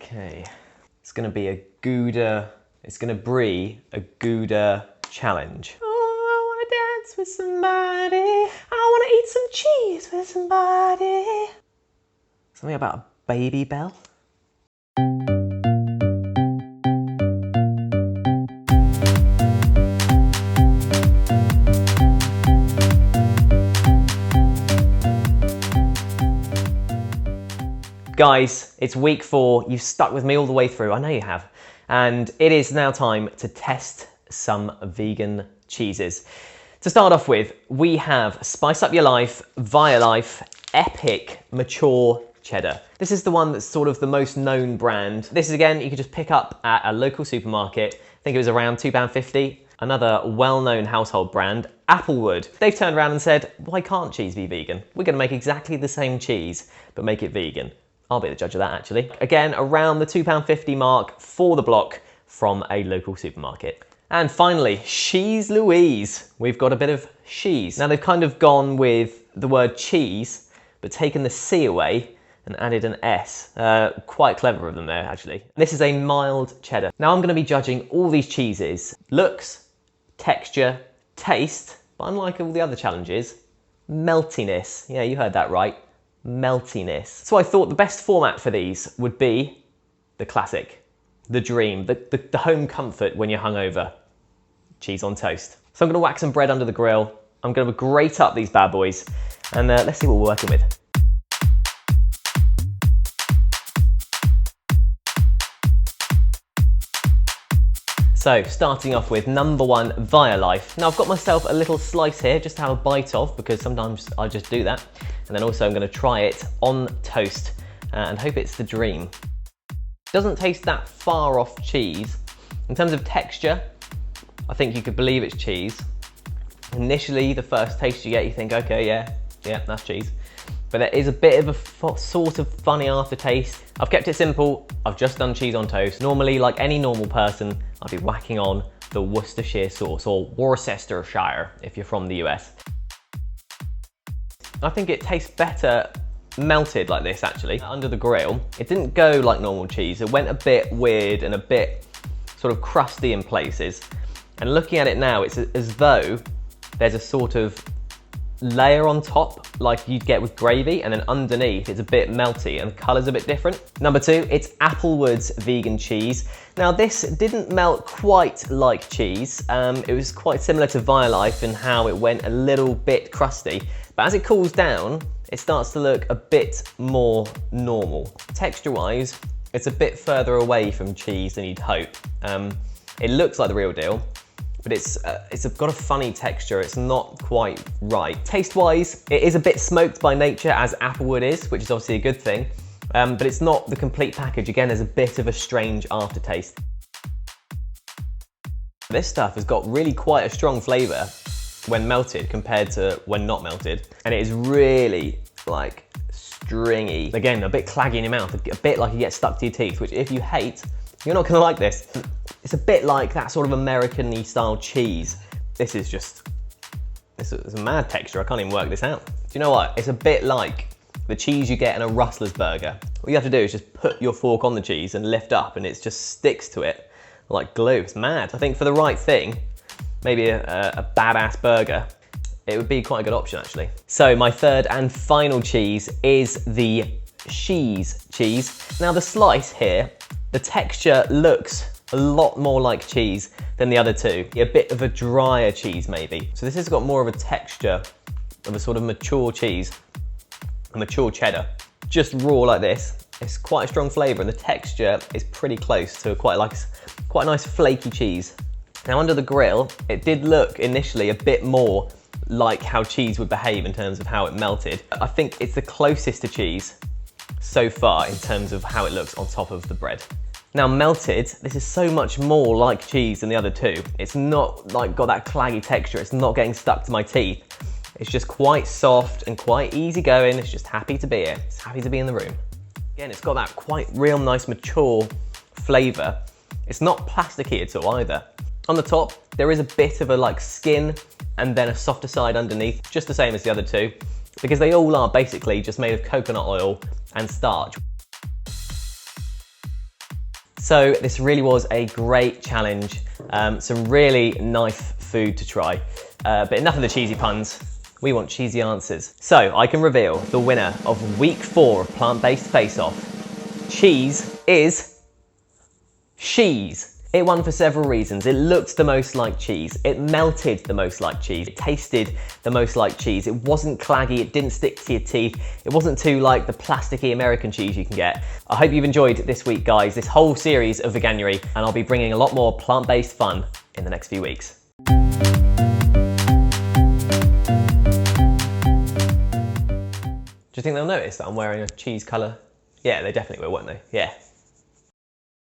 Okay, it's gonna be a Gouda, it's gonna brie a Gouda challenge. Oh, I wanna dance with somebody. I wanna eat some cheese with somebody. Something about a baby bell. Guys, it's week 4. You've stuck with me all the way through. I know you have. And it is now time to test some vegan cheeses. To start off with, we have Spice Up Your Life, Violife, Epic Mature Cheddar. This is the one that's sort of the most known brand. This is, again, you could just pick up at a local supermarket. I think it was around £2.50. Another well-known household brand, Applewood. They've turned around and said, why can't cheese be vegan? We're gonna make exactly the same cheese, but make it vegan. I'll be the judge of that, actually. Again, around the £2.50 mark for the block from a local supermarket. And finally, She's Louise. We've got a bit of cheese. Now, they've kind of gone with the word cheese, but taken the C away and added an S. Quite clever of them there, actually. This is a mild cheddar. Now, I'm gonna be judging all these cheeses. Looks, texture, taste, but unlike all the other challenges, meltiness. Yeah, you heard that right. Meltiness. So I thought the best format for these would be the classic, the dream, the home comfort when you're hungover. Cheese on toast. So I'm gonna whack some bread under the grill. I'm gonna grate up these bad boys and let's see what we're working with. So, starting off with number 1, Violife. Now, I've got myself a little slice here just to have a bite of, because sometimes I just do that. And then also I'm gonna try it on toast and hope it's the dream. Doesn't taste that far off cheese. In terms of texture, I think you could believe it's cheese. Initially, the first taste you get, you think, okay, yeah, that's cheese. But there is a bit of a sort of funny aftertaste. I've kept it simple. I've just done cheese on toast. Normally, like any normal person, I'd be whacking on the Worcestershire sauce, or Worcestershire if you're from the US. I think it tastes better melted like this, actually, under the grill. It didn't go like normal cheese. It went a bit weird and a bit sort of crusty in places. And looking at it now, it's as though there's a sort of layer on top like you'd get with gravy, and then underneath it's a bit melty and the colour's a bit different. Number 2, it's Applewood's vegan cheese. Now, this didn't melt quite like cheese. It was quite similar to Violife in how it went a little bit crusty, but as it cools down, it starts to look a bit more normal. Texture-wise, it's a bit further away from cheese than you'd hope. It looks like the real deal, but it's got a funny texture. It's not quite right. Taste-wise, it is a bit smoked by nature, as Applewood is, which is obviously a good thing, but it's not the complete package. Again, there's a bit of a strange aftertaste. This stuff has got really quite a strong flavour when melted compared to when not melted, and it is really like stringy. Again, a bit claggy in your mouth, a bit like you get stuck to your teeth, which if you hate, you're not gonna like this. It's a bit like that sort of American-y style cheese. This is just, it's a mad texture. I can't even work this out. Do you know what? It's a bit like the cheese you get in a Rustler's burger. All you have to do is just put your fork on the cheese and lift up, and it just sticks to it like glue. It's mad. I think for the right thing, maybe a badass burger, it would be quite a good option, actually. So my third and final cheese is the She's cheese. Now, the slice here, the texture looks a lot more like cheese than the other two. A bit of a drier cheese, maybe. So this has got more of a texture of a sort of mature cheese, a mature cheddar. Just raw like this, it's quite a strong flavour, and the texture is pretty close to quite a nice flaky cheese. Now, under the grill, it did look initially a bit more like how cheese would behave in terms of how it melted. I think it's the closest to cheese so far in terms of how it looks on top of the bread. Now, melted, this is so much more like cheese than the other two. It's not like got that claggy texture. It's not getting stuck to my teeth. It's just quite soft and quite easy going. It's just happy to be here. It's happy to be in the room. Again, it's got that quite real nice mature flavour. It's not plasticky at all either. On the top, there is a bit of a like skin and then a softer side underneath, just the same as the other two, because they all are basically just made of coconut oil and starch. So this really was a great challenge. Some really nice food to try. But enough of the cheesy puns. We want cheesy answers. So I can reveal the winner of week 4 of Plant-Based Face Off. Cheese is Sheez. It won for several reasons. It looked the most like cheese. It melted the most like cheese. It tasted the most like cheese. It wasn't claggy. It didn't stick to your teeth. It wasn't too like the plasticky American cheese you can get. I hope you've enjoyed this week, guys, this whole series of Veganuary, and I'll be bringing a lot more plant-based fun in the next few weeks. Do you think they'll notice that I'm wearing a cheese colour? Yeah, they definitely will, won't they? Yeah.